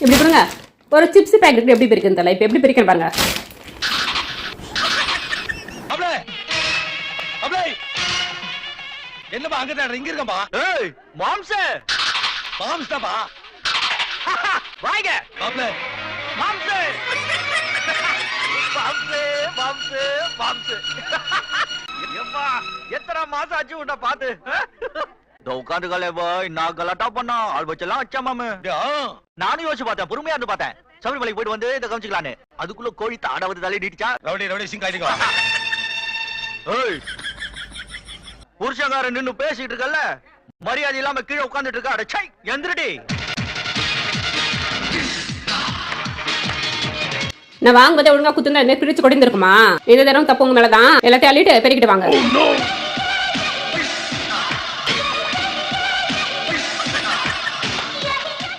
இப்படி கொடுங்க. ஒரு சிப்ஸ் பேக்கெட் எப்படி பிரிக்குன்னு தெரியல. இப்போ எப்படி பிரிக்கணும் பாருங்க. என்னப்பா அங்க தான் இங்க இருக்கம்பா. ஏய் மாம்ஸ் தாப்பா. வாங்க மாப்ள. Moms moms moms. ஏப்பா எத்தனை மாசம் ஆச்சு உன்னை பாத்து. உட்காந்து கலை போய் நான் கலாட்டா பண்ணா ஆள் வச்செல்லாம் வச்சா மாமு. நானும் யோசிச்சு பார்த்தேன், பொறுமையா இருந்து பார்த்தேன். சபரிமலைக்கு போயிட்டு வந்து இதை கவனிச்சுக்கலான்னு. அதுக்குள்ள கோழி தாடாவது தலை நீட்டிச்சா. ரவுடி ரவுடி சிங் ஆயிடுங்க. ஏய் புருஷங்காரன் நின்னு பேசிட்டு இருக்கல்ல, மரியாதை இல்லாம கீழே உட்கார்ந்துட்டு இருக்கா. அட சை எந்திரடி. நான் வாங்கும்போதே ஒழுங்கா குத்துந்தா என்ன பிரிச்சு கொண்டு இருக்குமா? இந்த தடவை தப்பு உங்க மேலதான். எல்லாத்தையும் அள்ளிட்டு பெருக்கிட்டு வாங்க.